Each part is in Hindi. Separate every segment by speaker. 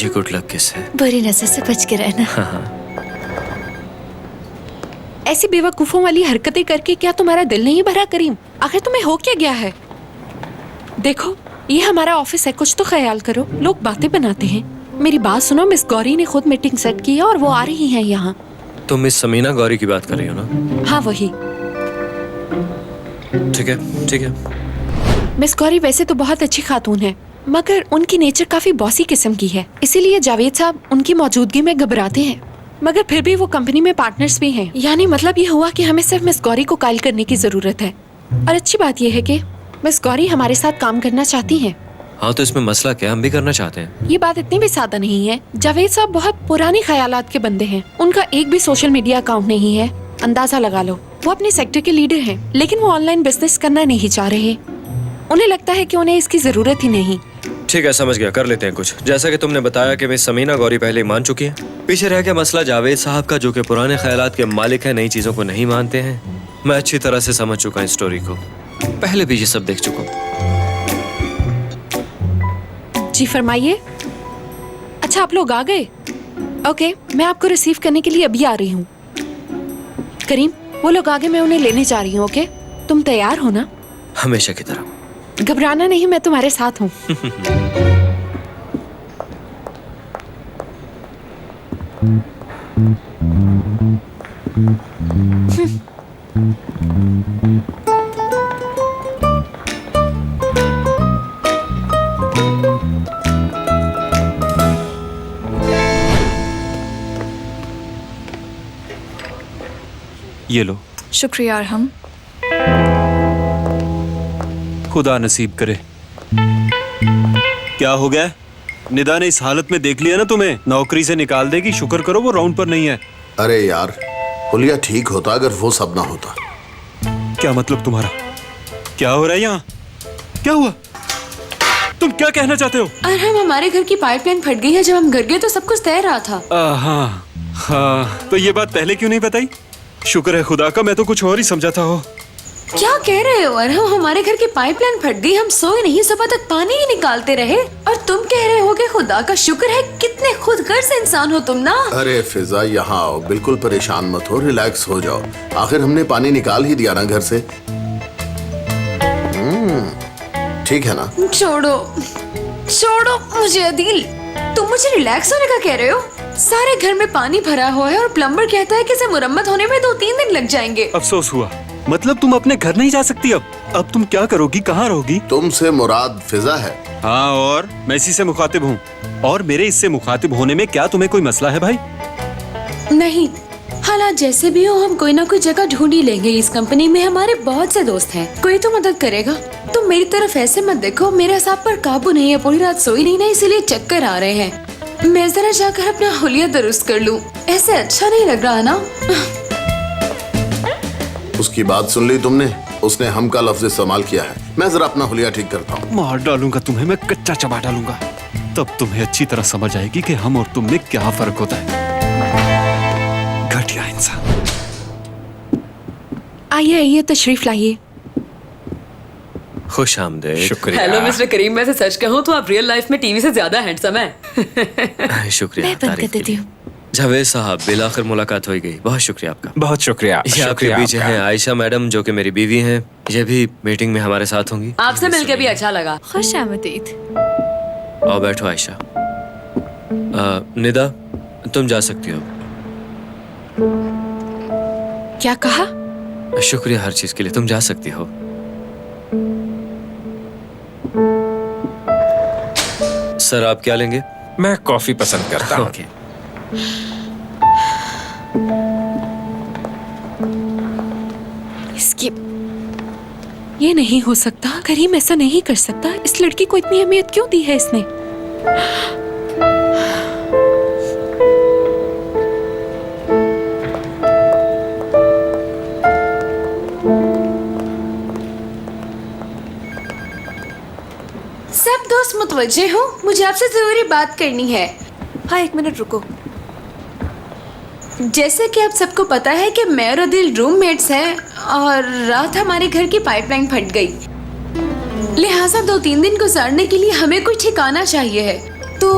Speaker 1: तुझे गुड लक किस है?
Speaker 2: बुरी नजर से बच के रहना।
Speaker 1: हाँ।
Speaker 3: ऐसी बेवकूफों वाली हरकतें करके क्या तुम्हारा दिल नहीं भरा करीम? आखिर तुम्हें हो क्या गया है? देखो ये हमारा ऑफिस है, कुछ तो ख्याल करो। लोग बातें बनाते हैं। मेरी बात सुनो, मिस गौरी ने खुद मीटिंग सेट की है और वो आ रही हैं यहाँ।
Speaker 1: तुम मिस समीना गौरी की बात कर रही हो ना?
Speaker 3: हाँ वही।
Speaker 1: ठीक है ठीक है।
Speaker 3: मिस गौरी वैसे तो बहुत अच्छी खातून है, मगर उनकी नेचर काफी बॉसी किस्म की है, इसीलिए जावेद साहब उनकी मौजूदगी में घबराते हैं। मगर फिर भी वो कंपनी में पार्टनर्स भी हैं। यानी मतलब ये हुआ कि हमें सिर्फ मिस गौरी को कायल करने की जरूरत है। और अच्छी बात यह है कि मिस गौरी हमारे साथ काम करना चाहती हैं।
Speaker 1: हाँ तो इसमें मसला क्या, हम भी करना चाहते हैं।
Speaker 3: ये बात इतनी भी सादा नहीं है। जावेद साहब बहुत पुरानी ख्यालात के बंदे हैं। उनका एक भी सोशल मीडिया अकाउंट नहीं है। अंदाजा लगा लो, वो अपने सेक्टर के लीडर हैं, लेकिन वो ऑनलाइन बिजनेस करना नहीं चाह रहे। उन्हें लगता है कि उन्हें इसकी जरूरत ही नहीं।
Speaker 1: ठीक है समझ गया, कर लेते हैं कुछ। जैसा कि तुमने बताया कि मिस समीना गौरी पहले ही मान चुकी है। पीछे रह गया मसला जावेद साहब का, जो कि पुराने ख्यालात के मालिक हैं, नई चीजों को नहीं मानते हैं। मैं अच्छी तरह से समझ चुका हूँ स्टोरी को, पहले भी ये सब देख चुका हूँ।
Speaker 3: जी फरमाइए। अच्छा आप लोग आ गए? ओके, मैं आपको रिसीव करने के लिए अभी आ रही हूँ। करीम वो लोग आगे, मैं उन्हें लेने जा रही हूँ। ओके तुम तैयार हो ना?
Speaker 1: हमेशा की तरह।
Speaker 3: घबराना नहीं, मैं तुम्हारे साथ हूँ।
Speaker 4: ये लो।
Speaker 2: शुक्रिया अरहम।
Speaker 4: खुदा नसीब करे। क्या हो गया? निदा ने इस हालत में देख लिया ना तुम्हें, नौकरी से निकाल देगी। शुक्र करो वो राउंड पर नहीं है।
Speaker 5: अरे यार, हुलिया ठीक होता अगर वो सब ना होता।
Speaker 4: क्या मतलब तुम्हारा? क्या हो रहा है यहाँ? क्या हुआ? तुम क्या कहना चाहते हो?
Speaker 3: अरहम हमारे घर की पाइपलाइन फट गई है। जब हम घर गए तो सब कुछ तैर रहा था।
Speaker 4: हाँ हाँ, तो ये बात पहले क्यों नहीं बताई? शुक्र है खुदा का, मैं तो कुछ और ही समझा था। हो
Speaker 3: क्या कह रहे हो अरहम? हमारे घर की पाइपलाइन फट गई, हम सोए नहीं, सुबह तक पानी ही निकालते रहे, और तुम कह रहे हो कि खुदा का शुक्र है। कितने खुदगर्ज इंसान हो तुम ना। अरे
Speaker 5: फिजा यहाँ आओ, बिल्कुल परेशान मत हो, रिलैक्स हो जाओ। आखिर हमने पानी निकाल ही दिया ना घर से। ठीक है ना?
Speaker 3: छोड़ो छोड़ो मुझे अदील, तुम मुझे रिलैक्स होने का कह रहे हो? सारे घर में पानी भरा हुआ है और प्लम्बर कहता है कि इसे मुरम्मत होने में 2-3 दिन लग जाएंगे।
Speaker 4: अफसोस हुआ। मतलब तुम अपने घर नहीं जा सकती अब तुम क्या करोगी, कहाँ रहोगी?
Speaker 5: तुमसे मुराद फिजा है।
Speaker 4: हाँ, और मैं इसी से मुखातिब हूँ। और मेरे इससे मुखातिब होने में क्या तुम्हें कोई मसला है भाई?
Speaker 3: नहीं, हालात जैसे भी हो हम कोई ना कोई जगह ढूंढ ही लेंगे। इस कंपनी में हमारे बहुत से दोस्त हैं, कोई तो मदद करेगा। तुम मेरी तरफ ऐसे मत देखो, मेरे असाब पर काबू नहीं है। पूरी रात सोई नहीं ना, इसीलिए चक्कर आ रहे हैं। मैं जरा जाकर अपना हुलिया दुरुस्त कर लूं, ऐसे अच्छा नहीं लग रहा ना।
Speaker 5: उसकी बात सुन ली तुमने? उसने हम का लफ्ज इस्तेमाल किया है। मैं जरा अपना हुलिया ठीक करता हूँ।
Speaker 4: मार डालूंगा तुम्हें, मैं कच्चा चबा डालूंगा। तब तुम्हें अच्छी तरह समझ आएगी कि हम और तुम में क्या फर्क होता है। घटिया इंसान।
Speaker 3: आइए आइए, तशरीफ लाइए।
Speaker 1: खुश आमदेद।
Speaker 6: शुक्रिया। हेलो मिस्टर करीम, मैं सच कहूँ तो आप रियल लाइफ में टीवी से ज्यादा हैंडसम हैं।
Speaker 1: शुक्रिया।
Speaker 2: मैं बंद कर देती हूँ।
Speaker 1: जावेद साहब, बिलाखिर मुलाकात हो गई। बहुत शुक्रिया आपका।
Speaker 7: बहुत शुक्रिया।
Speaker 1: ये आपके पीछे हैं आयशा मैडम, जो कि मेरी बीवी हैं। ये भी मीटिंग में हमारे साथ होंगी।
Speaker 6: आपसे मिलकर भी अच्छा लगा।
Speaker 2: खुश आमदीद।
Speaker 1: आओ बैठो आयशा। निदा तुम जा सकती हो।
Speaker 3: क्या कहा?
Speaker 1: शुक्रिया हर चीज के लिए, तुम जा सकती हो। सर आप क्या लेंगे?
Speaker 7: मैं कॉफी पसंद करता हूँ।
Speaker 1: ओके।
Speaker 3: इसकी ये नहीं हो सकता। करीम ऐसा नहीं कर सकता। इस लड़की को इतनी अहमियत क्यों दी है इसने? सब दोस्त मुतवज्जे हो, मुझे आपसे जरूरी बात करनी है। हाँ 1 मिनट रुको। जैसे कि आप सबको पता है कि मैं और अदिल रूममेट्स हैं और रात हमारे घर की पाइपलाइन फट गई, लिहाजा 2-3 दिन गुजारने के लिए हमें कोई ठिकाना चाहिए है। तो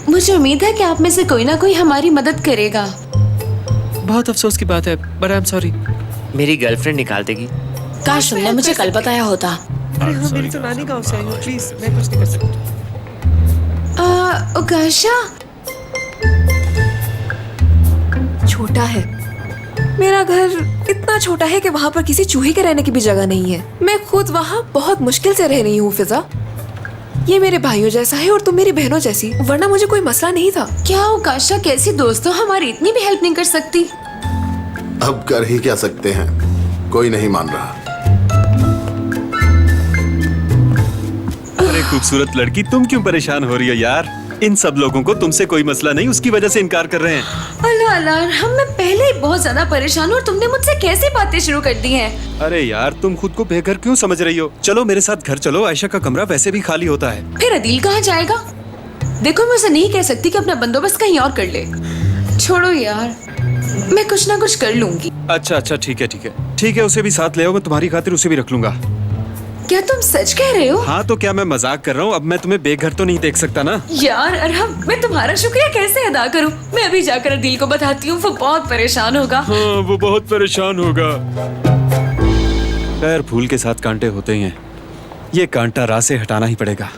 Speaker 3: मुझे उम्मीद है कि आप में से कोई ना कोई हमारी मदद करेगा।
Speaker 1: बहुत अफसोस की बात है, बट आई एम सॉरी।
Speaker 8: मेरी गर्लफ्रेंड निकाल देगी।
Speaker 3: काश तुमने मुझे कल बताया होता।
Speaker 1: मेरी तो नानी गांव से आई है, प्लीज मैं कुछ नहीं कर सकता।
Speaker 3: उकाशा,
Speaker 2: छोटा है। मेरा घर इतना छोटा है कि वहाँ पर किसी चूहे के रहने की भी जगह नहीं है। मैं खुद वहाँ बहुत मुश्किल से रह रही हूँ फिजा। ये मेरे भाइयों जैसा है और तुम मेरी बहनों जैसी, वरना मुझे कोई मसला नहीं था।
Speaker 3: क्या उकाशा कैसी दोस्तों हमारी इतनी भी हेल्प नहीं कर सकती?
Speaker 5: अब कर ही क्या सकते हैं, कोई नहीं मान रहा।
Speaker 4: अरे खूबसूरत लड़की, तुम क्यों परेशान हो रही हो यार? इन सब लोगों को तुमसे कोई मसला नहीं, उसकी वजह से इनकार कर रहे हैं।
Speaker 3: अल्लाह अल्लाह, हम मैं पहले ही बहुत ज्यादा परेशान हूँ और तुमने मुझसे कैसी बातें शुरू कर दी हैं?
Speaker 4: अरे यार, तुम खुद को बेघर क्यों समझ रही हो? चलो मेरे साथ घर चलो, आयशा का कमरा वैसे भी खाली होता है।
Speaker 3: फिर अदील कहाँ जाएगा? देखो मैं उसे नहीं कह सकती कि अपना बंदोबस्त कहीं और कर ले। छोड़ो यार, मैं कुछ ना कुछ कर लूंगी।
Speaker 4: अच्छा ठीक है, उसे भी साथ ले आओ, मैं तुम्हारी खातिर उसे भी रख लूंगा।
Speaker 3: क्या तुम सच कह रहे हो?
Speaker 4: हाँ तो क्या मैं मजाक कर रहा हूँ? अब मैं तुम्हें बेघर तो नहीं देख सकता ना।
Speaker 3: यार अरहम, मैं तुम्हारा शुक्रिया कैसे अदा करूं? मैं अभी जाकर अदील को बताती हूँ, वो बहुत परेशान होगा।
Speaker 4: हाँ, वो बहुत परेशान होगा। पैर फूल के साथ कांटे होते ही हैं, ये कांटा राह से हटाना ही पड़ेगा।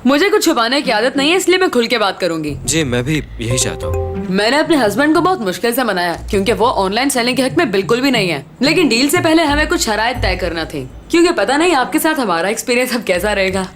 Speaker 6: मुझे कुछ छुपाने की आदत नहीं है, इसलिए मैं खुल के बात करूंगी।
Speaker 1: जी मैं भी यही चाहता हूँ।
Speaker 6: मैंने अपने हस्बैंड को बहुत मुश्किल से मनाया क्योंकि वो ऑनलाइन सेलिंग के हक में बिल्कुल भी नहीं है। लेकिन डील से पहले हमें कुछ शराइत तय करना थी, क्योंकि पता नहीं आपके साथ हमारा एक्सपीरियंस अब कैसा रहेगा।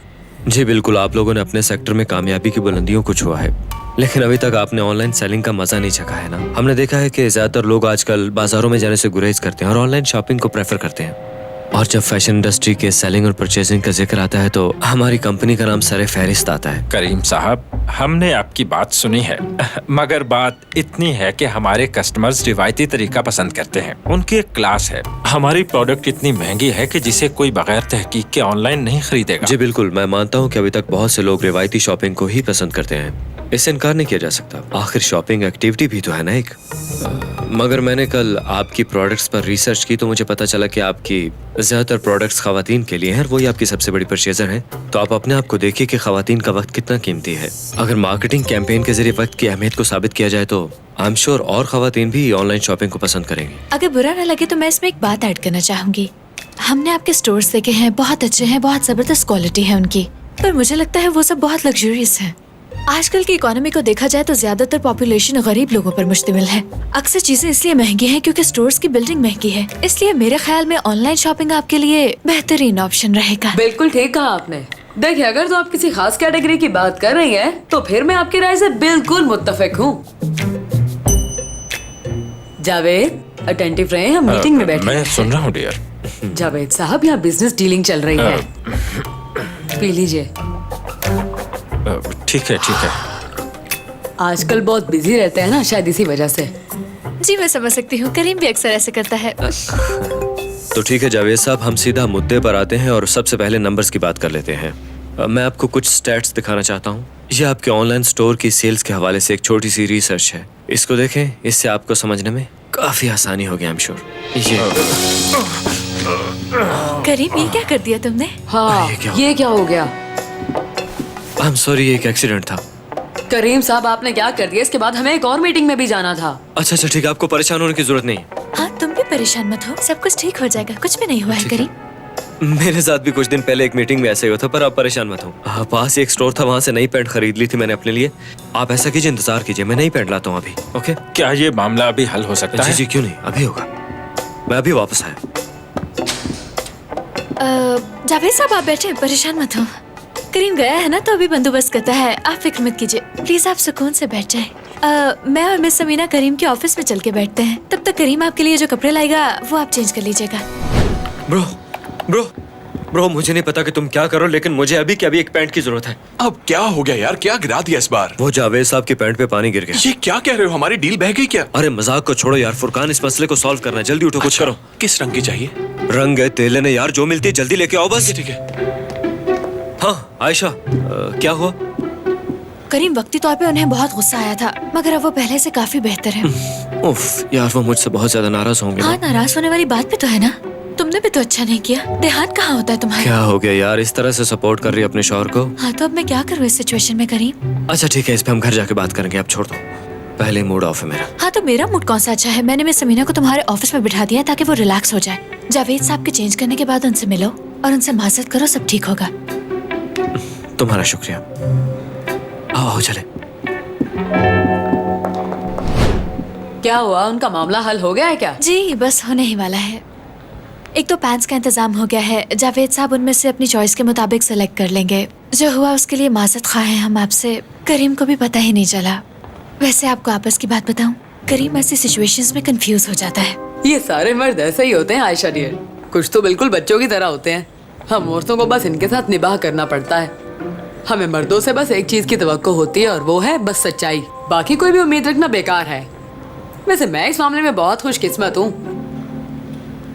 Speaker 1: जी बिल्कुल, आप लोगों ने अपने सेक्टर में कामयाबी की बुलंदियों को छुआ है, लेकिन अभी तक आपने ऑनलाइन सेलिंग का मजा नहीं चखा है ना। हमने देखा है कि ज्यादातर लोग आजकल बाजारों में जाने से गुरेज करते हैं और ऑनलाइन शॉपिंग को प्रेफर करते हैं। और जब फैशन इंडस्ट्री के सेलिंग और परचेजिंग का जिक्र आता है तो हमारी कंपनी का नाम सरे फहरिस्त आता है।
Speaker 7: करीम साहब, हमने आपकी बात सुनी है, मगर बात इतनी है कि हमारे कस्टमर्स रिवायती तरीका पसंद करते हैं। उनकी एक क्लास है। हमारी प्रोडक्ट इतनी महंगी है कि जिसे कोई बगैर तहकीक के ऑनलाइन नहीं खरीदेगा।
Speaker 1: जी बिल्कुल, मैं मानता हूँ कि अभी तक बहुत से लोग रिवायती शॉपिंग को ही पसंद करते हैं, इससे इनकार नहीं किया जा सकता। आखिर शॉपिंग एक्टिविटी भी तो है ना एक। मगर मैंने कल आपकी प्रोडक्ट्स पर रिसर्च की तो मुझे पता चला कि आपकी ज्यादातर प्रोडक्ट्स खवातीन के लिए हैं और वही आपकी सबसे बड़ी परचेजर हैं। तो आप अपने आप को देखिए कि खवातीन का वक्त कितना कीमती है। अगर मार्केटिंग कैंपेन के जरिए वक्त की अहमियत को साबित किया जाए तो आई एम श्योर और खवातीन भी ऑनलाइन शॉपिंग को पसंद करेंगी।
Speaker 2: अगर बुरा ना लगे तो मैं इसमें एक बात ऐड करना चाहूंगी। हमने आपके स्टोर्स देखे हैं, बहुत अच्छे हैं, बहुत जबरदस्त क्वालिटी है उनकी, पर मुझे लगता है वो सब बहुत लग्जरियस है। आजकल की इकोनॉमी को देखा जाए तो ज्यादातर पॉपुलेशन गरीब लोगों पर मुश्तमिल है। अक्सर चीजें इसलिए महंगी हैं क्योंकि स्टोर्स की बिल्डिंग महंगी है। इसलिए मेरे ख्याल में ऑनलाइन शॉपिंग आपके लिए बेहतरीन ऑप्शन रहेगा।
Speaker 6: बिल्कुल ठीक कहा आपने। देखिए, अगर तो आप किसी खास कैटेगरी की बात कर रही हैं, तो फिर मैं आपकी राय से बिल्कुल मुत्तफिक हूँ। जावेद, अटेंटिव रहे, हम मीटिंग में बैठे
Speaker 7: मैं
Speaker 6: हैं।
Speaker 7: सुन रहा हूँ डियर।
Speaker 6: जावेद साहब, यहाँ बिजनेस डीलिंग चल रही है, पी लीजिए।
Speaker 7: ठीक है।
Speaker 6: आजकल बहुत बिजी रहते हैं ना, शायद इसी वजह से।
Speaker 2: जी मैं समझ सकती हूँ, करीम भी अक्सर ऐसे करता है।
Speaker 1: तो ठीक है जावेद साहब, हम सीधा मुद्दे पर आते हैं और सबसे पहले नंबर्स की बात कर लेते हैं। मैं आपको कुछ स्टैट्स दिखाना चाहता हूँ। ये आपके ऑनलाइन स्टोर की सेल्स के हवाले से एक छोटी सी रिसर्च है। इसको देखें, इससे आपको समझने में काफी आसानी होगी। I am sure.
Speaker 2: करीम, ये क्या कर दिया तुमने?
Speaker 6: हाँ, ये क्या हो गया?
Speaker 1: आई एम सॉरी, एक एक्सीडेंट था।
Speaker 6: करीम साहब, आपने क्या कर दिया? इसके बाद हमें एक और मीटिंग में भी जाना था।
Speaker 1: अच्छा ठीक है, आपको परेशान होने की जरूरत नहीं।
Speaker 2: हाँ, तुम भी परेशान मत हो, सब कुछ ठीक हो जाएगा, कुछ भी नहीं हुआ है करीम।
Speaker 1: मेरे साथ भी कुछ दिन पहले एक मीटिंग में ऐसा ही हुआ था, पर आप परेशान मत हो। पास एक स्टोर था, वहाँ से नई पैंट खरीद ली थी मैंने अपने लिए। आप ऐसा कीजिए, इंतजार कीजिए, मैं नई पैंट लाता हूँ अभी। ओके?
Speaker 7: क्या ये मामला अभी हल हो सकता है?
Speaker 1: जी क्यों नहीं, अभी होगा। मैं अभी वापस आया।
Speaker 2: जावेद साहब आप बैठे, परेशान मत हो। करीम गया है ना, तो अभी बंदोबस्त करता है, आप फिक्र मत कीजिए। प्लीज आप सुकून से बैठ जाए। मैं और मिस समीना करीम के ऑफिस में चल के बैठते हैं। तब तक करीम आपके लिए जो कपड़े लाएगा वो आप चेंज कर लीजिएगा।
Speaker 1: ब्रो, मुझे नहीं पता कि तुम क्या करो, लेकिन मुझे अभी के अभी एक पैंट की जरूरत है।
Speaker 9: अब क्या हो गया यार, क्या गिरा दिया इस बार?
Speaker 1: वो जावेद साहब की पैंट पे पानी गिर गया।
Speaker 9: ये क्या कह रहे हो, हमारी डील बह गई क्या?
Speaker 1: अरे मजाक को छोड़ो यार फुरकान, इस मसले को सॉल्व करना है, जल्दी उठो। कुछ करो।
Speaker 9: किस रंग की चाहिए?
Speaker 1: रंग है, तेले ने यार, जो मिलती है जल्दी लेके आओ बस।
Speaker 9: ठीक है।
Speaker 1: हाँ आयशा, क्या हुआ?
Speaker 2: करीम, वक्ती तौर पे उन्हें बहुत गुस्सा आया था, मगर अब वो पहले से काफी बेहतर है।
Speaker 1: उफ यार, वो मुझसे बहुत ज्यादा नाराज होंगे।
Speaker 2: हाँ, नाराज होने वाली बात भी तो है ना। तुमने भी तो अच्छा नहीं किया। ध्यान कहाँ होता है तुम्हारा?
Speaker 1: क्या हो गया यार, इस तरह से सपोर्ट कर रही है अपने शौहर को?
Speaker 2: हाँ तो अब मैं क्या करूँ इस सिचुएशन में करीम?
Speaker 1: अच्छा ठीक है, इस पे हम घर जाके बात करेंगे, अब छोड़ दो, पहले मूड ऑफ है मेरा।
Speaker 2: हाँ तो मेरा मूड कौन सा अच्छा है? मैंने मिस समीना को तुम्हारे ऑफिस में बिठा दिया है ताकि वो रिलैक्स हो जाए। जावेद साहब के चेंज करने के बाद उनसे मिलो और उनसे माजरत करो, सब ठीक होगा।
Speaker 1: तुम्हारा शुक्रिया। आओ चले।
Speaker 6: क्या हुआ, उनका मामला हल हो गया है क्या?
Speaker 2: जी बस होने ही वाला है। एक तो पैंट्स का इंतजाम हो गया है, जावेद साहब उनमें से अपनी चॉइस के मुताबिक सेलेक्ट कर लेंगे। जो हुआ उसके लिए माजरत खा है हम आपसे। करीम को भी पता ही नहीं चला। वैसे आपको आपस की बात बताऊं, करीम ऐसी सिचुएशंस में कंफ्यूज हो जाता है।
Speaker 6: ये सारे मर्द ऐसे ही होते हैं आयशा डियर, कुछ तो बिल्कुल बच्चों की तरह होते हैं। हम औरतों को बस इनके साथ निभाह करना पड़ता है। हमें मर्दों से बस एक चीज की तवक्को होती है और वो है बस सच्चाई। बाकी कोई भी उम्मीद रखना बेकार है। वैसे मैं इस मामले में बहुत खुशकिस्मत हूँ।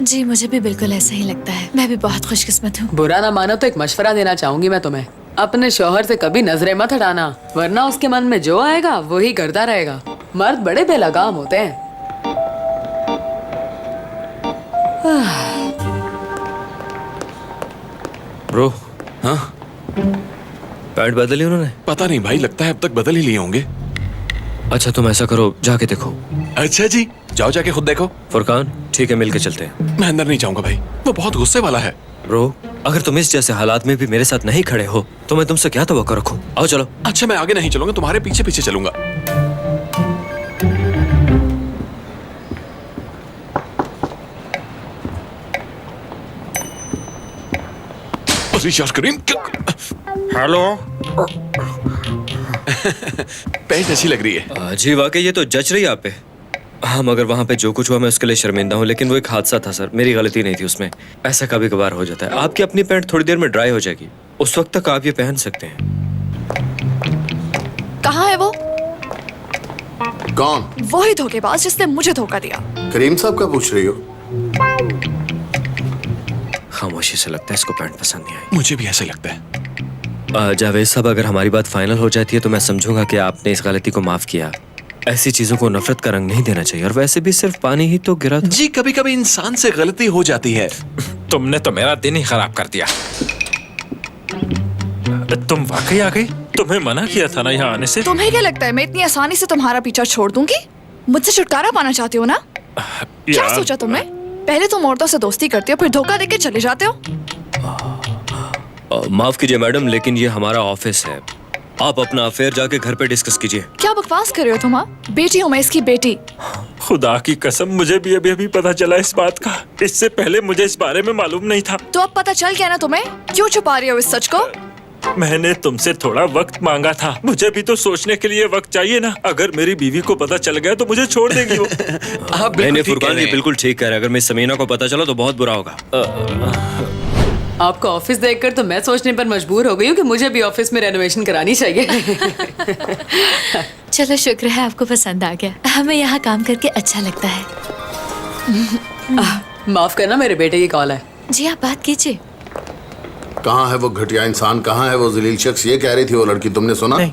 Speaker 2: जी मुझे भी बिल्कुल ऐसा ही लगता है, मैं भी बहुत खुशकिस्मत हूँ।
Speaker 6: बुरा ना मानो तो एक मशवरा देना चाहूंगी मैं तुम्हें, अपने शौहर से कभी नजरें मत हटाना, वरना उसके मन में जो आएगा वो ही करता रहेगा। मर्द बड़े बेलगाम होते हैं।
Speaker 1: ब्रो,
Speaker 9: हाँ
Speaker 1: पैंट बदली उन्होंने?
Speaker 9: पता नहीं भाई, लगता है अब तक बदल ही लिए होंगे।
Speaker 1: अच्छा तुम ऐसा करो, जाके देखो।
Speaker 9: अच्छा जी, जाओ जाके खुद देखो।
Speaker 1: फुरकान ठीक है, मिल के चलते हैं।
Speaker 9: मैं अंदर नहीं जाऊंगा भाई, वो बहुत गुस्से वाला है।
Speaker 1: ब्रो, अगर तुम इस जैसे हालात में भी मेरे साथ नहीं खड़े हो तो मैं तुमसे क्या तवक्को रखूं? आओ चलो।
Speaker 9: अच्छा मैं आगे नहीं चलूंगा, तुम्हारे पीछे पीछे चलूंगा। अरे यार करीम,
Speaker 7: हेलो।
Speaker 9: पैंट अच्छी लग रही है।
Speaker 1: जी वाकई ये तो जच रही है आप पे। हाँ मगर वहाँ पे जो कुछ हुआ मैं उसके लिए शर्मिंदा हूँ, लेकिन वो एक हादसा था सर, मेरी गलती नहीं थी उसमें। ऐसा कभी कभार हो जाता है। आपकी अपनी पैंट थोड़ी देर में ड्राई हो जाएगी, उस वक्त तक आप ये पहन सकते हैं।
Speaker 10: कहाँ है वो?
Speaker 5: कौन?
Speaker 10: वही धोखेबाज जिसने मुझे धोखा दिया।
Speaker 5: करीम साहब का पूछ रही हो?
Speaker 1: खामोशी से लगता है इसको पैंट पसंद नहीं आई।
Speaker 9: मुझे भी ऐसा लगता है।
Speaker 1: जावेद साहब, अगर हमारी बात फाइनल हो जाती है तो मैं समझूंगा कि आपने इस गलती को माफ किया। ऐसी चीजों को नफरत का रंग नहीं देना चाहिए, और वैसे भी सिर्फ पानी ही तो गिरा था।
Speaker 9: जी कभी कभी इंसान से गलती हो जाती है।
Speaker 7: तुमने तो मेरा दिन ही खराब कर दिया। तुम वाकई आ गई? तुम्हें मना किया था ना यहाँ आने से।
Speaker 10: तुम्हें क्या लगता है मैं इतनी आसानी से तुम्हारा पीछा छोड़ दूंगी? मुझसे छुटकारा पाना चाहती हो ना? क्या
Speaker 7: यार,
Speaker 10: सोचा तुमने? पहले तुम औरतों से दोस्ती करते हो, फिर धोखा देके चले जाते हो।
Speaker 1: माफ कीजिए मैडम, लेकिन ये हमारा ऑफिस है। आप अपना अफेयर जाके घर पे डिस्कस कीजिए।
Speaker 10: क्या बकवास कर रहे हो तुम? हाँ? बेटी हूँ मैं इसकी बेटी।
Speaker 7: खुदा की कसम, मुझे भी अभी पता चला इस बात का। इससे पहले मुझे इस बारे में मालूम नहीं था।
Speaker 10: तो अब पता चल गया ना तुम्हें? क्यों छुपा रही हो इस सच को?
Speaker 7: मैंने तुमसे थोड़ा वक्त मांगा था, मुझे भी तो सोचने के लिए वक्त चाहिए ना। अगर मेरी बीवी को पता चल गया तो मुझे छोड़ देगी वो।
Speaker 9: आप
Speaker 1: नहीं
Speaker 9: बिल्कुल ठीक कह
Speaker 1: फुरकान,
Speaker 9: रहे
Speaker 1: ये
Speaker 9: हैं।
Speaker 1: बिल्कुल ठीक कह रहे हैं। अगर मिस समीना को पता चला तो बहुत बुरा होगा।
Speaker 6: आपका ऑफिस देखकर तो मैं सोचने पर मजबूर हो गई हूँ कि मुझे भी ऑफिस में रेनोवेशन करानी चाहिए।
Speaker 2: चलो शुक्र है आपको पसंद आ गया, हमें यहाँ काम करके अच्छा लगता है।
Speaker 6: माफ करना, मेरे बेटे की कॉल है।
Speaker 2: जी आप बात कीजिए।
Speaker 5: कहाँ है वो घटिया इंसान? कहाँ है वो जलील शख्स? ये कह रही थी वो लड़की, तुमने सुना?
Speaker 1: नहीं।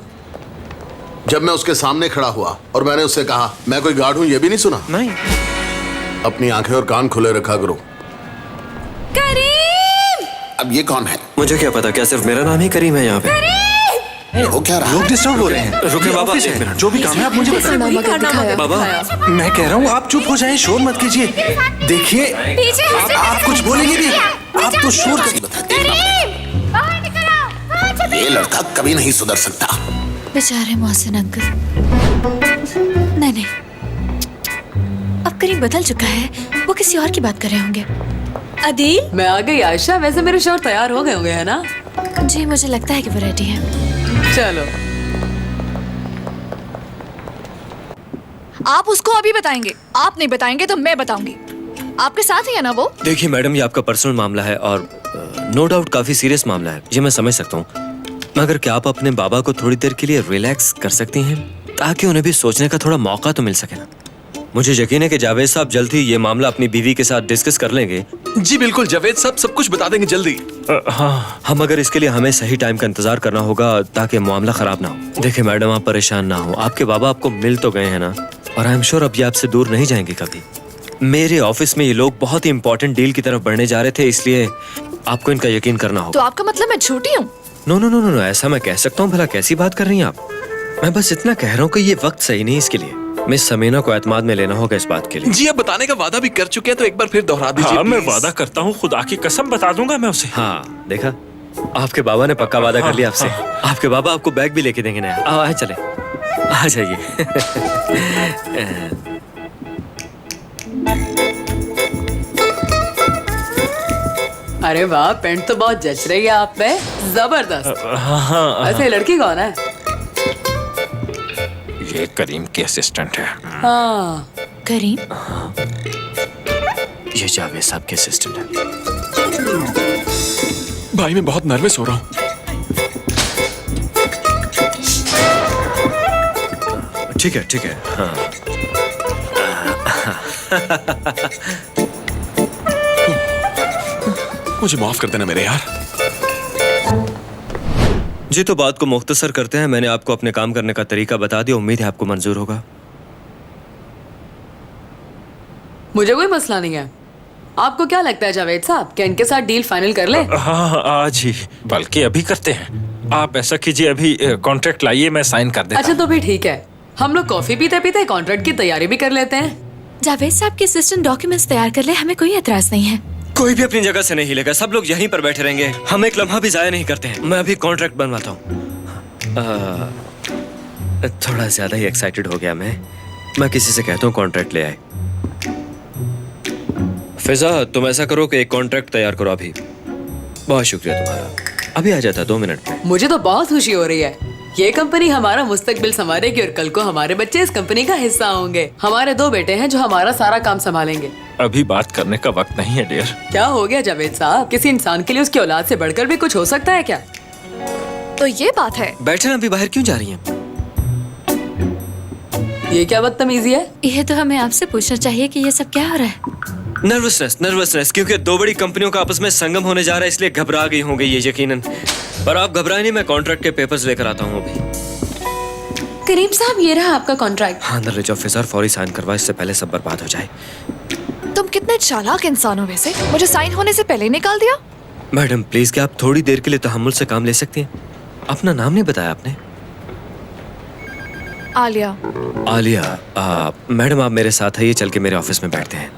Speaker 5: जब मैं उसके सामने खड़ा हुआ और मैंने उससे कहा मैं कोई गार्ड हूँ, ये भी नहीं सुना?
Speaker 1: नहीं।
Speaker 5: अपनी आंखें और कान खुले रखा करो।
Speaker 10: करीम!
Speaker 5: अब ये कौन है?
Speaker 1: मुझे क्या पता, क्या सिर्फ मेरा नाम ही करीम है यहाँ पे?
Speaker 5: वो क्या रहा?
Speaker 11: लोग डिस्टर्ब हो रहे हैं।
Speaker 1: रुके बाबा,
Speaker 11: ऑफिस
Speaker 1: एक
Speaker 11: है।
Speaker 1: मिनट।
Speaker 11: जो भी काम है आप मुझे बताइए।
Speaker 1: बाबा,
Speaker 11: मैं कह रहा हूँ आप चुप हो जाएं, शोर मत कीजिए। देखिए आप कुछ बोलेंगे भी, आप तो शोर
Speaker 5: ये लड़का कभी नहीं सुधर सकता।
Speaker 2: बेचारे मोहसिन अंकल। नहीं नहीं, अब करीब बदल चुका है, वो किसी और की बात कर रहे होंगे। अदील,
Speaker 6: मैं आ गई आयशा। वैसे मेरे शौहर तैयार हो गए होंगे, है ना?
Speaker 2: जी मुझे लगता है कि वो रेडी है।
Speaker 6: चलो।
Speaker 10: आप उसको अभी बताएंगे? आप नहीं बताएंगे तो मैं बताऊंगी। आपके साथ ही है ना वो?
Speaker 1: देखिए मैडम, ये आपका पर्सनल मामला है और नो डाउट काफी सीरियस मामला है, ये मैं समझ सकता हूँ। मगर क्या आप अपने बाबा को थोड़ी देर के लिए रिलैक्स कर सकती हैं, ताकि उन्हें भी सोचने का थोड़ा मौका तो मिल सके ना? मुझे यकीन है कि जावेद साहब जल्द ही ये मामला अपनी बीवी के साथ डिस्कस कर लेंगे।
Speaker 9: जी बिल्कुल, जावेद साहब सब कुछ बता देंगे जल्दी।
Speaker 1: हाँ, हम मगर इसके लिए हमें सही टाइम का इंतजार करना होगा ताकि मामला खराब ना हो। देखिए मैडम, आप परेशान ना हो, आपके बाबा आपको मिल तो गए हैं ना, और आई एम श्योर अब ये आपसे दूर नहीं जाएंगे कभी। मेरे ऑफिस में ये लोग बहुत ही इंपॉर्टेंट डील की तरफ बढ़ने जा रहे थे, इसलिए आपको इनका यकीन करना
Speaker 10: तो
Speaker 1: होगा।
Speaker 10: आपका मतलब मैं झूठी हूँ?
Speaker 1: No no no no no, ऐसा मैं कह सकता हूँ? भला कैसी बात कर रही हैं आप? मैं बस इतना कह रहा हूँ कि ये वक्त सही नहीं इसके लिए। मिस समीना को एतमाद में लेना होगा इस बात के लिए।
Speaker 9: जी आप बताने का वादा भी कर चुके हैं, तो एक बार फिर दोहरा दीजिए।
Speaker 7: हाँ, मैं
Speaker 9: please।
Speaker 7: वादा करता हूँ, खुदा की कसम बता दूंगा मैं उसे।
Speaker 1: हाँ देखा, आपके बाबा ने पक्का वादा कर लिया आपसे। आपके बाबा आपको बैग भी लेके देंगे नया। आओ चले, आ जाइए।
Speaker 6: अरे वाह, पेंट तो बहुत जच रही है आप पे, जबरदस्त।
Speaker 7: हाँ,
Speaker 6: वैसे लड़की कौन है?
Speaker 7: ये करीम की असिस्टेंट है।
Speaker 6: हाँ,
Speaker 2: करीम?
Speaker 1: ये जावेद साहब के असिस्टेंट है।
Speaker 9: भाई मैं बहुत नर्वस हो रहा हूँ।
Speaker 1: ठीक है ठीक है। हाँ
Speaker 9: मुझे माफ कर देना मेरे यार।
Speaker 1: जी, तो बात को मुख्तसर करते हैं। मैंने आपको अपने काम करने का तरीका बता दिया, उम्मीद है आपको मंजूर होगा।
Speaker 6: मुझे कोई मसला नहीं है। आपको क्या लगता है जावेद साहब, क्या इनके साथ डील फाइनल कर ले?
Speaker 7: हाँ, आज ही, बल्कि अभी करते हैं। आप ऐसा कीजिए, अभी कॉन्ट्रैक्ट लाइए, मैं साइन कर देता
Speaker 6: अच्छा तो भी ठीक है, हम लोग कॉफी पीते पीते कॉन्ट्रैक्ट की तैयारी भी कर लेते हैं।
Speaker 2: जावेद साहब के असिस्टेंट डॉक्यूमेंट्स तैयार कर ले, हमें कोई एतराज नहीं है।
Speaker 1: कोई भी अपनी जगह से नहीं हिलेगा, सब लोग यहीं पर बैठे रहेंगे। हम एक लम्हा भी जाया नहीं करते हैं। मैं अभी कॉन्ट्रैक्ट बनवाता हूँ। थोड़ा ज्यादा ही एक्साइटेड हो गया मैं किसी से कहता हूँ कॉन्ट्रैक्ट ले आए। फिजा, तुम ऐसा करो कि एक कॉन्ट्रैक्ट तैयार करो अभी। बहुत शुक्रिया तुम्हारा, अभी आ जाता 2 मिनट में।
Speaker 6: मुझे तो बहुत खुशी हो रही है। ये कंपनी हमारा मुस्तकबिल संवारेगी और कल को हमारे बच्चे इस कंपनी का हिस्सा होंगे। हमारे 2 बेटे हैं जो हमारा सारा काम संभालेंगे।
Speaker 7: अभी बात करने का वक्त नहीं है डियर।
Speaker 6: क्या हो गया जावेद साहब, किसी इंसान के लिए उसकी औलाद से बढ़कर भी कुछ हो सकता है क्या?
Speaker 10: तो ये बात है।
Speaker 1: बैठे ना, अभी बाहर क्यों जा रही हैं?
Speaker 6: ये क्या बदतमीजी है?
Speaker 2: यह तो हमें आपसे पूछना चाहिए कि ये सब क्या हो रहा है।
Speaker 1: नर्वसनेस, क्योंकि 2 बड़ी कंपनियों का आपस में संगम होने जा रहा है, इसलिए घबरा गई होंगी ये यकीनन। पर आप घबराए नहीं, मैं कॉन्ट्रैक्ट के पेपर्स लेकर आता हूँ अभी।
Speaker 3: करीम साहब, ये रहा आपका कॉन्ट्रैक्ट।
Speaker 1: हाँ, अंदर ले जाओ फिजा, फौरी साइन करवा, इससे पहले सब बर्बाद हो जाए।
Speaker 10: तुम कितने चालाक इंसान हो वैसे, मुझे साइन होने से पहले ही निकाल दिया।
Speaker 1: मैडम प्लीज, क्या आप थोड़ी देर के लिए तहम्मुल से काम ले सकती हैं? अपना नाम नहीं बताया आपने।
Speaker 10: आलिया।
Speaker 1: आलिया, मैडम आप मेरे साथ आइए, चल के मेरे ऑफिस में बैठते हैं।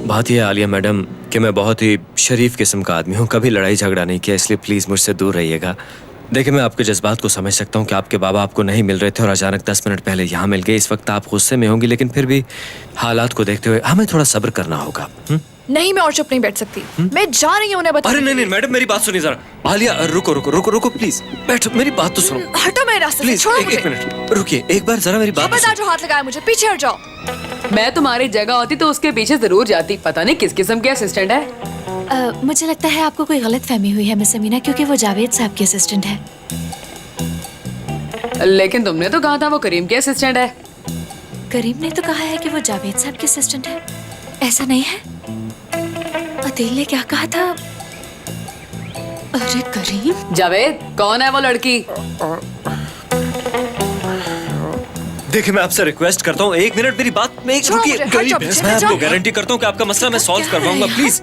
Speaker 1: बात यह है आलिया मैडम कि मैं बहुत ही शरीफ किस्म का आदमी हूँ, कभी लड़ाई झगड़ा नहीं किया, इसलिए प्लीज मुझसे दूर रहिएगा। देखिए, मैं आपके जज्बात को समझ सकता हूँ कि आपके बाबा आपको नहीं मिल रहे थे और अचानक 10 मिनट पहले यहाँ मिल गए। इस वक्त आप गुस्से में होंगी, लेकिन फिर भी हालात को देखते हुए हमें थोड़ा सब्र करना होगा।
Speaker 10: नहीं, मैं और चुप नहीं बैठ सकती। मैं जा रही हूँ उन्हें बताने।
Speaker 1: अरे नहीं मैडम, मेरी बात सुनिए जरा। आलिया रुको प्लीज, बैठो, मेरी बात तो सुनो।
Speaker 10: हटो मेरे रास्ते से,
Speaker 1: प्लीज
Speaker 10: छोड़ो
Speaker 1: एक
Speaker 10: मुझे।
Speaker 1: मिनट रुकिए, एक बार जरा मेरी बात तो
Speaker 10: खबरदार जो हाथ लगाया मुझे, पीछे हट जाओ।
Speaker 6: मैं तुम्हारी जगह होती तो उसके पीछे जरूर जाती। पता नहीं किस किस्म के असिस्टेंट है।
Speaker 2: मुझे लगता है आपको कोई गलत फहमी हुई है मिस समीना, क्योंकि वो जावेद साहब के असिस्टेंट है।
Speaker 6: लेकिन तुमने तो कहा था वो करीम के असिस्टेंट है।
Speaker 2: करीम ने तो कहा है कि वो जावेद साहब के असिस्टेंट है। ऐसा नहीं है? अदील ने क्या कहा था? अरे करीम।
Speaker 6: जावेद, कौन है वो लड़की?
Speaker 1: देखिए, मैं आपसे रिक्वेस्ट करता हूँ, 1 मिनट मेरी बात में
Speaker 10: छोड़ो
Speaker 1: रुकिए।
Speaker 10: मुझे, हट जाओ पीछे,
Speaker 1: मैं
Speaker 10: हट
Speaker 1: आपको
Speaker 10: जाओ।
Speaker 1: गारंटी करता हूँ कि आपका मसला मैं सॉल्व करवाऊंगा। प्लीज,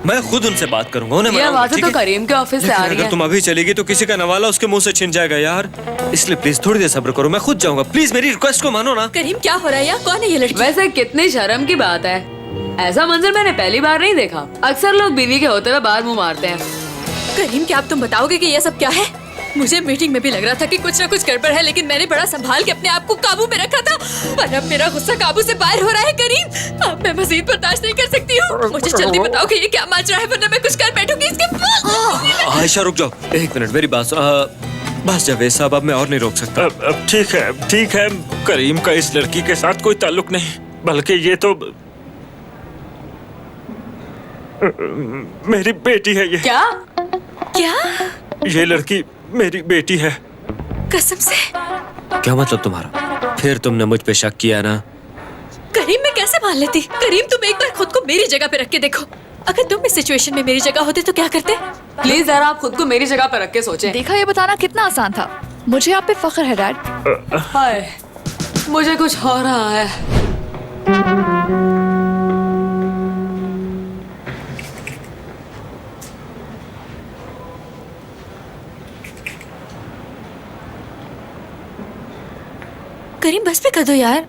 Speaker 1: मैं खुद उनसे बात करूंगा, उन्हें
Speaker 6: ये
Speaker 1: मनाऊंगा,
Speaker 6: आवाज़ें
Speaker 1: ठीक
Speaker 6: तो
Speaker 1: है?
Speaker 6: करीम के ऑफिस से
Speaker 1: लेकिन
Speaker 6: आ रही
Speaker 1: अगर
Speaker 6: है।
Speaker 1: तुम अभी चलेगी तो किसी का नवाला उसके मुंह से छिन जाएगा यार, इसलिए प्लीज थोड़ी देर सब्र करो, मैं खुद जाऊंगा। प्लीज मेरी रिक्वेस्ट को मानो ना।
Speaker 2: करीम, क्या हो रहा है? कौन है ये लड़की?
Speaker 6: वैसे कितनी शर्म की बात है, ऐसा मंजर मैंने पहली बार नहीं देखा। अक्सर लोग बीवी के होते हुए बाहर मुंह मारते हैं।
Speaker 2: करीम, क्या आप तुम बताओगे कि ये सब क्या है? मुझे मीटिंग में भी लग रहा था कि कुछ ना कुछ गड़बड़ है, लेकिन मैंने बड़ा संभाल के अपने आप को काबू में रखा था, और अब मेरा गुस्सा काबू से बाहर हो रहा है। करीम, अब मैं मजीद बर्दाश्त नहीं कर सकती हूँ। मुझे जल्दी बताओ कि ये क्या माजरा है, वरना मैं कुछ कर बैठूंगी इसके।
Speaker 1: आयशा रुक जाओ, 1 मिनट मेरी बात बस जावेद साहब, अब मैं और नहीं रोक सकता।
Speaker 7: अब ठीक है, करीम का इस लड़की के साथ कोई ताल्लुक नहीं, बल्कि ये तो मेरी बेटी है। ये
Speaker 6: क्या?
Speaker 7: ये लड़की मेरी बेटी है।
Speaker 2: कसम से?
Speaker 1: क्या मतलब तुम्हारा? फिर तुमने मुझ पे शक किया ना?
Speaker 2: करीम, मैं कैसे मान लेती? करीम, तुम एक बार खुद को मेरी जगह पे रख के देखो। अगर तुम इस सिचुएशन में मेरी जगह होते तो क्या करते?
Speaker 6: प्लीज जरा आप खुद को मेरी जगह पर रख के सोचें।
Speaker 10: देखा, ये बताना कितना आसान था। मुझे आप पे फख्र है डैड।
Speaker 6: हाय, मुझे कुछ हो रहा है।
Speaker 2: करीम बस पे कर दो यार।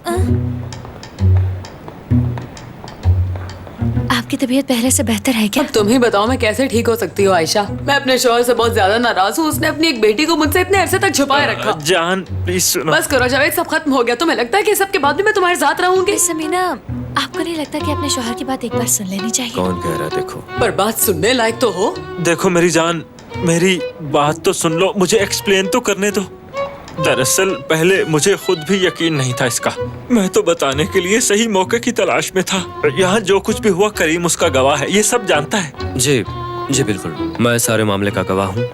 Speaker 2: आपकी तबीयत पहले से बेहतर है क्या?
Speaker 6: अब तुम ही बताओ मैं कैसे ठीक हो सकती हूँ आयशा। मैं अपने शौहर से बहुत ज्यादा नाराज हूँ। उसने अपनी एक बेटी को मुझसे इतने अरसे तक छुपाए रखा।
Speaker 7: जान प्लीज सुनो।
Speaker 6: बस करो जावेद, सब खत्म हो गया। तुम्हें लगता है कि सबके बाद भी मैं तुम्हारे साथ रहूंगी?
Speaker 2: समीना, आपको नहीं लगता कि अपने शौहर की बात एक बार सुन लेनी चाहिए?
Speaker 1: कौन कह रहा है? देखो,
Speaker 6: पर बात सुनने लायक तो हो।
Speaker 7: देखो मेरी जान, मेरी बात तो सुन लो, मुझे एक्सप्लेन तो करने दो। दरअसल पहले मुझे खुद भी यकीन नहीं था इसका। मैं तो बताने के लिए सही मौके की तलाश में था। यहाँ जो कुछ भी हुआ करीम उसका गवाह है, ये सब जानता है।
Speaker 1: जी जी बिल्कुल, मैं सारे मामले का गवाह हूँ।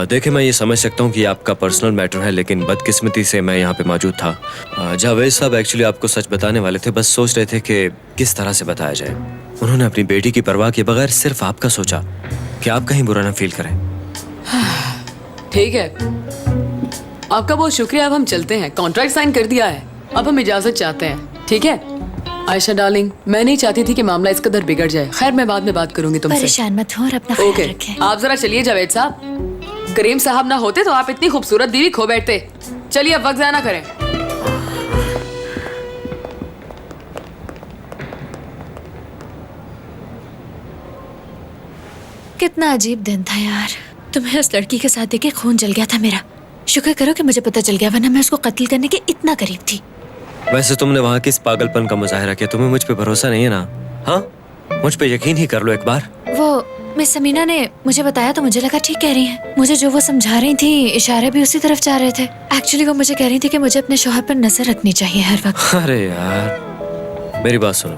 Speaker 1: देखिए, मैं ये समझ सकता हूँ कि आपका पर्सनल मैटर है, लेकिन बदकिस्मती से मैं यहाँ पे मौजूद था। जावेद साहब एक्चुअली आपको सच बताने वाले थे, बस सोच रहे थे कि किस तरह से बताया जाए। उन्होंने अपनी बेटी की परवाह किए बगैर सिर्फ आपका सोचा कि आप कहीं बुरा ना फील करें।
Speaker 6: ठीक है, आपका बहुत शुक्रिया। अब हम चलते हैं, कॉन्ट्रैक्ट साइन कर दिया है। अब हम इजाजत चाहते हैं, ठीक है? आयशा डार्लिंग, मैं नहीं चाहती थी कि मामला इस कदर बिगड़ जाए। खैर, मैं बाद में बात करूंगी तुमसे।
Speaker 2: परेशान मत हो और अपना ख्याल
Speaker 6: ओके,
Speaker 2: रखें।
Speaker 6: आप जरा चलिए जावेद साहब। करीम साहब ना होते तो आप इतनी खूबसूरत बीवी खो बैठते। चलिए अब वक्त ज़ाया ना करें।
Speaker 2: कितना अजीब दिन था यार। तुम्हें उस लड़की के साथ देखे खून जल गया था मेरा। शुक्र करो कि मुझे पता चल गया, वरना मैं उसको कत्ल करने के इतना करीब थी।
Speaker 1: वैसे तुमने वहाँ किस पागलपन का मुजाहिरा किया? तुम्हें मुझ पे भरोसा नहीं है ना? हाँ, मुझ पे यकीन ही कर लो एक बार।
Speaker 2: वो मिस समीना ने मुझे बताया तो मुझे लगा ठीक कह रही हैं। मुझे जो वो समझा रही थी, इशारे भी उसी तरफ जा रहे थे। एक्चुअली वो मुझे कह रही थी कि मुझे अपने शौहर पर नजर रखनी चाहिए हर वक्त।
Speaker 1: अरे यार, मेरी बात सुनो।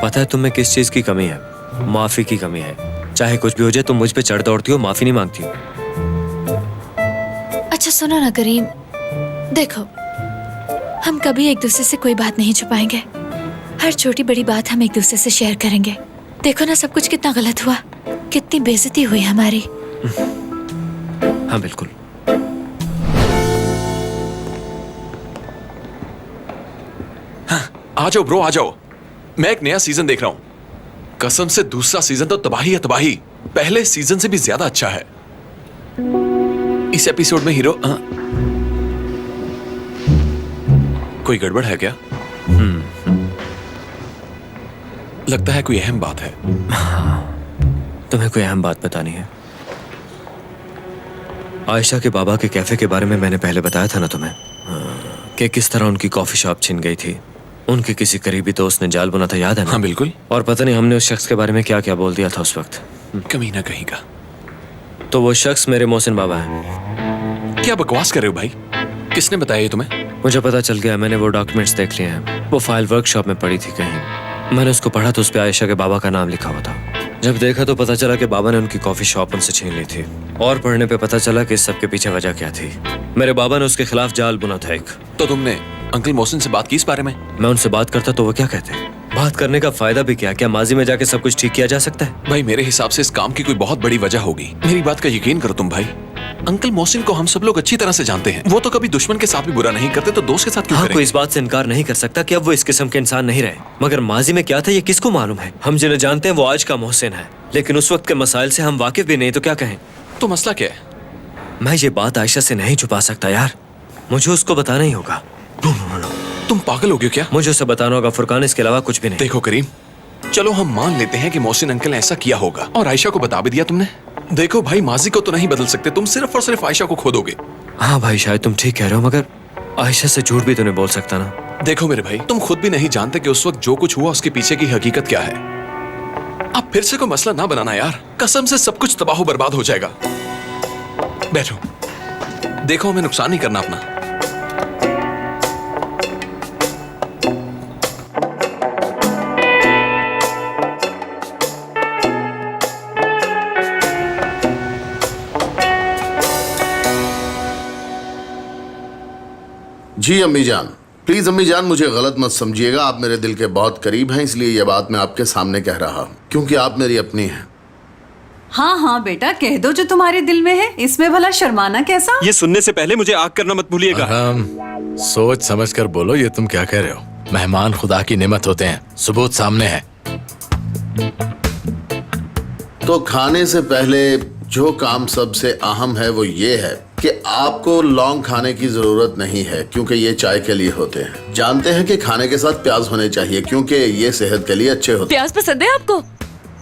Speaker 1: पता है तुम्हें किस चीज की कमी है? माफी की कमी है। चाहे कुछ भी हो जाए, तुम मुझ पे चढ़ दौड़ती हो, माफी नहीं मांगती हो।
Speaker 2: अच्छा सुनो ना करीम, देखो हम कभी एक दूसरे से कोई बात नहीं छुपाएंगे। हर छोटी बड़ी बात हम एक दूसरे से शेयर करेंगे। देखो ना सब कुछ कितना गलत हुआ, कितनी बेइज्जती हुई हमारी।
Speaker 1: हाँ बिल्कुल।
Speaker 9: हाँ, आ जाओ ब्रो, आ जाओ। मैं एक नया सीजन देख रहा हूँ। कसम से दूसरा सीजन तो तबाही है, तबाही। पहले सीजन से भी ज्यादा अच्छा है। इस एपिसोड में हीरो कोई गड़बड़ है क्या? लगता है कोई अहम बात है।
Speaker 1: तुम्हें कोई अहम बात बतानी है? आयशा के बाबा के कैफे के बारे में मैंने पहले बताया था ना तुम्हें, कि किस तरह उनकी कॉफी शॉप छिन गई थी। उनके किसी करीबी दोस्त ने जाल बुना था, याद है ना?
Speaker 9: हाँ बिल्कुल।
Speaker 1: और पता नहीं हमने उस शख्स के बारे में क्या क्या बोल दिया था उस वक्त।
Speaker 9: कमीना कहीं का।
Speaker 1: तो वो शख्स मेरे मोहसिन बाबा हैं।
Speaker 9: क्या बकवास कर रहे हो भाई? किसने बताया ये तुम्हें?
Speaker 1: मुझे पता चल गया, मैंने वो डॉक्यूमेंट्स देख लिए हैं। वो फाइल वर्कशॉप में पड़ी थी कहीं। मैंने उसको पढ़ा तो उस पे आयशा के बाबा का नाम लिखा हुआ था। जब देखा तो पता चला कि बाबा ने उनकी कॉफी शॉप उनसे छीन ली थी। और पढ़ने पे पता चला कि इस सब के पीछे वजह क्या थी। मेरे बाबा ने उसके खिलाफ जाल बुना था एक।
Speaker 9: तो तुमने अंकल मोहसिन से बात की इस बारे में?
Speaker 1: मैं उनसे बात करता तो वो क्या कहते? बात करने का फायदा भी क्या? क्या माजी में जाके सब कुछ ठीक किया जा सकता है?
Speaker 9: भाई मेरे हिसाब से इस काम की कोई बहुत बड़ी वजह होगी। मेरी बात का यकीन करो तुम भाई। अंकल मोहसिन को हम सब लोग अच्छी तरह से जानते हैं। वो तो कभी दुश्मन के साथ भी बुरा नहीं करते, तो दोस्त के साथ क्यों करेंगे?
Speaker 1: कोई इस बात से इनकार नहीं कर सकता कि अब वो इस किस्म के इंसान नहीं रहे, मगर माजी में क्या था ये किसको मालूम है? हम जिन्हें जानते हैं वो आज का मोहसिन है, लेकिन उस वक्त के मसाइल से हम वाकिफ भी नहीं, तो क्या कहें?
Speaker 9: तो मसला क्या है?
Speaker 1: मैं ये बात आयशा से नहीं छुपा सकता यार, मुझे उसको बताना ही होगा।
Speaker 9: तुम पागल हो गए क्या?
Speaker 1: मुझे उसे बताना होगा फुरकान, इसके अलावा कुछ भी नहीं।
Speaker 9: देखो करीम, चलो हम मान लेते हैं कि मोहसिन अंकल ने ऐसा किया होगा और आयशा को बता भी दिया तुमने। देखो भाई, माजी को तो नहीं बदल सकते, तुम सिर्फ और सिर्फ आयशा को खोदोगे।
Speaker 1: हाँ भाई, शायद तुम ठीक कह रहे हो, मगर आयशा से झूठ भी तो नहीं बोल सकता ना।
Speaker 9: देखो मेरे भाई, तुम खुद भी नहीं जानते कि उस वक्त जो कुछ हुआ उसके पीछे की हकीकत क्या है। अब फिर से कोई मसला ना बनाना यार, कसम से सब कुछ तबाह बर्बाद हो जाएगा। बैठो, देखो हमें नुकसान नहीं करना अपना।
Speaker 5: जी अम्मी जान, प्लीज अम्मी जान मुझे गलत मत समझिएगा। आप मेरे दिल के बहुत करीब हैं, इसलिए ये बात मैं आपके सामने कह रहा हूँ, क्योंकि आप मेरी अपनी हैं।
Speaker 12: हाँ हाँ बेटा, कह दो जो तुम्हारे दिल में है, इसमें भला शर्माना कैसा?
Speaker 4: ये सुनने से पहले मुझे आग करना मत भूलिएगा।
Speaker 13: सोच समझ कर बोलो, ये तुम क्या कह रहे हो?
Speaker 9: मेहमान खुदा की नेमत होते हैं, सबूत सामने है।
Speaker 5: तो खाने से पहले जो काम सबसे अहम है वो ये है कि आपको लौंग खाने की जरूरत नहीं है, क्योंकि ये चाय के लिए होते हैं। जानते हैं कि खाने के साथ प्याज होने चाहिए, क्योंकि ये सेहत के लिए अच्छे होते हैं।
Speaker 3: प्याज पसंद है आपको?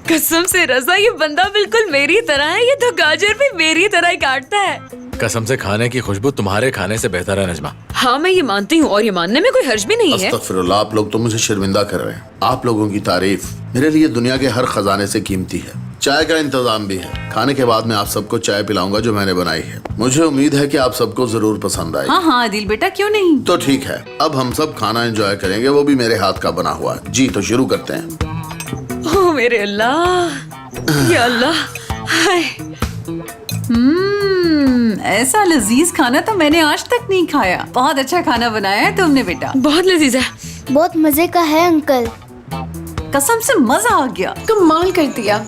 Speaker 3: कसम से रजा, ये बंदा बिल्कुल मेरी तरह है। ये तो गाजर भी मेरी तरह ही काटता है।
Speaker 9: कसम से खाने की खुशबू तुम्हारे खाने से बेहतर है नजमा।
Speaker 3: हाँ, मैं ये मानती हूँ और ये मानने में कोई हर्ज भी नहीं है।
Speaker 5: अस्तगफिरुल्लाह, आप लोग तो मुझे शर्मिंदा कर रहे हैं। आप लोगों की तारीफ मेरे लिए दुनिया के हर खजाने से कीमती है। चाय का इंतजाम भी है। खाने के बाद मैं आप सबको चाय पिलाऊंगा जो मैंने बनाई है। मुझे उम्मीद है कि आप सबको जरूर पसंद आएगी।
Speaker 12: हाँ हाँ आदिल बेटा, क्यों नहीं।
Speaker 5: तो ठीक है, अब हम सब खाना एंजॉय करेंगे, वो भी मेरे हाथ का बना हुआ है। जी तो शुरू करते हैं।
Speaker 3: ओह मेरे अल्लाह, या अल्लाह, हाय।
Speaker 12: ऐसा लजीज खाना तो मैंने आज तक नहीं खाया। बहुत अच्छा खाना बनाया है तुमने बेटा।
Speaker 3: बहुत लजीज है।
Speaker 13: बहुत मजे का है अंकल।
Speaker 12: कसम से मजा आ गया।
Speaker 3: कमाल कर दिया।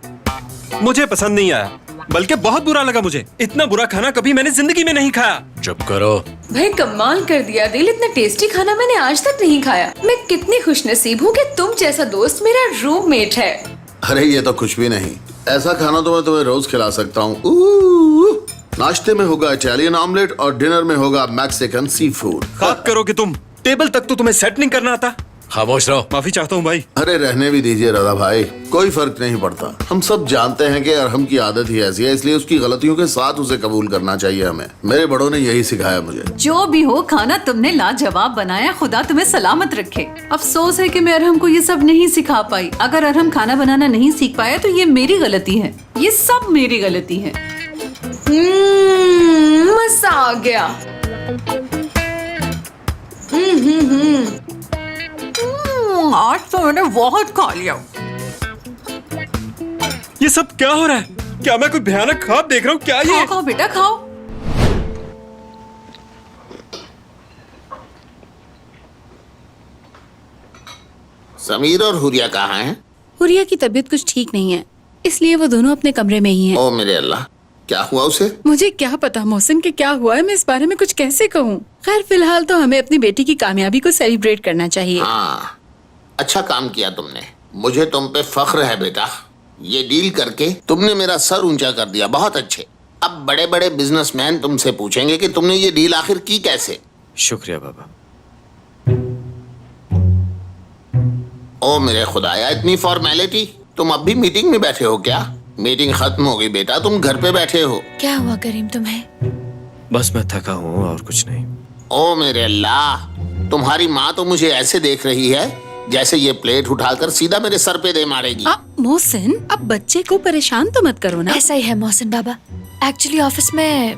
Speaker 4: मुझे पसंद नहीं आया, बल्कि बहुत बुरा लगा मुझे। इतना बुरा खाना कभी मैंने जिंदगी में नहीं खाया।
Speaker 9: चुप करो
Speaker 3: भाई, कमाल कर दिया दिल। इतना टेस्टी खाना मैंने आज तक नहीं खाया। मैं कितनी खुशनसीब हूँ कि तुम जैसा दोस्त मेरा रूममेट है।
Speaker 5: अरे ये तो कुछ भी नहीं। ऐसा खाना तो मैं तुम्हें रोज खिला सकता हूँ। नाश्ते में होगा इटालियन ऑमलेट और डिनर में होगा मैक्सिकन सी फूड।
Speaker 4: खाक करो कि तुम टेबल तक तो तुम्हें सेट नहीं करना आता।
Speaker 9: खामोश रहो।
Speaker 4: माफी चाहता हूँ भाई।
Speaker 5: अरे रहने भी दीजिए रजा भाई, कोई फर्क नहीं पड़ता। हम सब जानते हैं कि अरहम की आदत ही ऐसी है, इसलिए उसकी गलतियों के साथ उसे कबूल करना चाहिए हमें। मेरे बड़ों ने यही सिखाया मुझे।
Speaker 12: जो भी हो, खाना तुमने लाजवाब बनाया। खुदा तुम्हें सलामत रखे। अफसोस है कि मैं अरहम को ये सब नहीं सिखा पाई। अगर अरहम खाना बनाना नहीं सीख पाया तो ये मेरी गलती है। ये सब मेरी गलती है।
Speaker 3: मजा आ गया।
Speaker 12: आज तो मैंने बहुत खा लिया।
Speaker 4: ये सब क्या हो रहा है? क्या मैं कोई भयानक ख्वाब देख रहा हूँ? क्या ये?
Speaker 12: खाओ खाओ बेटा खाओ।
Speaker 5: समीर और हुरिया कहाँ हैं?
Speaker 3: हुरिया की तबीयत कुछ ठीक नहीं है, इसलिए वो दोनों अपने कमरे में ही हैं।
Speaker 5: ओ मेरे अल्लाह, क्या हुआ उसे?
Speaker 3: मुझे क्या पता मोहसिन के क्या हुआ है, मैं इस बारे में कुछ कैसे कहूँ। खैर फिलहाल तो हमें अपनी बेटी की कामयाबी को सेलिब्रेट करना चाहिए।
Speaker 5: हाँ, अच्छा काम किया तुमने। मुझे तुम पे फख्र है बेटा। ये डील करके तुमने मेरा सर ऊंचा कर दिया। बहुत अच्छे। अब बड़े बड़े बिजनेसमैन तुमसे पूछेंगे कि तुमने ये डील आखिर की कैसे।
Speaker 1: शुक्रिया बाबा।
Speaker 5: ओ मेरे खुदाया, इतनी फॉर्मेलिटी। तुम अब भी मीटिंग में बैठे हो क्या? मीटिंग खत्म हो गई बेटा, तुम घर पे बैठे हो।
Speaker 2: क्या हुआ करीम तुम्हें?
Speaker 1: बस मैं थका हूँ और कुछ नहीं।
Speaker 5: ओ मेरे अल्लाह, तुम्हारी माँ तो मुझे ऐसे देख रही है जैसे ये प्लेट उठाकर सीधा मेरे सर पे दे मारेगी।
Speaker 3: मोहसिन, अब बच्चे को परेशान तो मत करो ना।
Speaker 2: ऐसा ही है मोहसिन बाबा। एक्चुअली ऑफिस में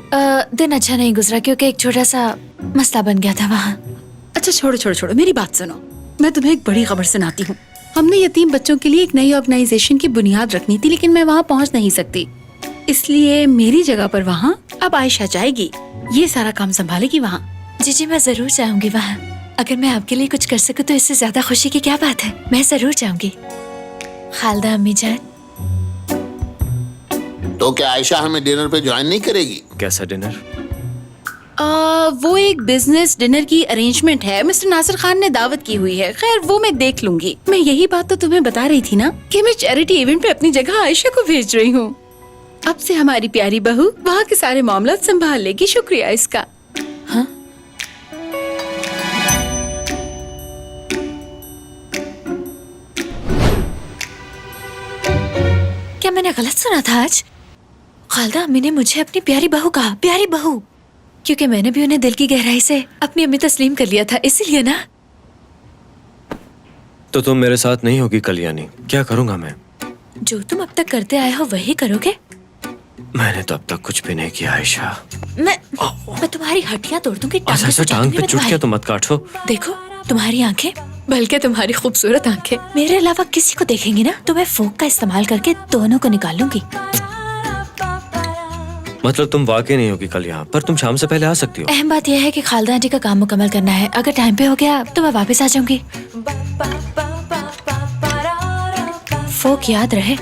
Speaker 2: दिन अच्छा नहीं गुजरा क्योंकि एक छोटा सा मसला बन गया था वहाँ।
Speaker 3: अच्छा छोड़ो, मेरी बात सुनो। मैं तुम्हें एक बड़ी खबर सुनाती हूँ। हमने यतीम बच्चों के लिए एक नई ऑर्गेनाइजेशन की बुनियाद रखनी थी, लेकिन मैं वहाँ पहुँच नहीं सकती, इसलिए मेरी जगह पर वहाँ अब आयशा जाएगी। ये सारा काम संभालेगी वहाँ।
Speaker 2: जी मैं जरूर जाऊंगी वहाँ। अगर मैं आपके लिए कुछ कर सकूँ तो इससे ज्यादा खुशी की क्या बात है। मैं जरूर जाऊंगी। खालदा अम्मी जान।
Speaker 5: तो क्या आयशा हमें डिनर पे ज्वाइन नहीं करेगी?
Speaker 1: कैसा डिनर?
Speaker 3: वो एक बिजनेस डिनर की अरेंजमेंट है, मिस्टर नासिर खान ने दावत की हुई है। खैर वो मैं देख लूंगी। मैं यही बात तो तुम्हें बता रही थी ना कि मैं चैरिटी इवेंट पे अपनी जगह आयशा को भेज रही हूँ। अब से हमारी प्यारी बहू वहाँ के सारे मामला संभाल लेगी। शुक्रिया इसका। हाँ
Speaker 2: क्या मैंने गलत सुना था? आज खालदा अम्मी ने मुझे अपनी प्यारी बहू कहा। प्यारी बहू, क्योंकि मैंने भी उन्हें दिल की गहराई से अपनी अम्मी तस्लीम कर लिया था, इसीलिए ना।
Speaker 1: तो तुम मेरे साथ नहीं होगी कल्याणी? क्या करूंगा मैं?
Speaker 2: जो तुम अब तक करते आए हो वही करोगे।
Speaker 1: मैंने तो अब तक कुछ भी नहीं किया आयशा।
Speaker 2: मैं तुम्हारी हड्डियां तोड़ दूंगी।
Speaker 1: टांग पे चुटकियां तो मत काटो।
Speaker 2: देखो तुम्हारी आंखें, बल्कि तुम्हारी खूबसूरत आंखें मेरे अलावा किसी को देखेंगी ना तो मैं फोक का इस्तेमाल करके दोनों को निकाल लूंगी।
Speaker 1: मतलब तुम वाकई नहीं होगी कल यहाँ पर? तुम शाम से पहले आ सकती हो।
Speaker 2: अहम बात यह है कि खालदा आंटी का काम मुकम्मल करना है। अगर टाइम पे हो गया तो मैं वापस आ जाऊंगी। फोक याद रहे।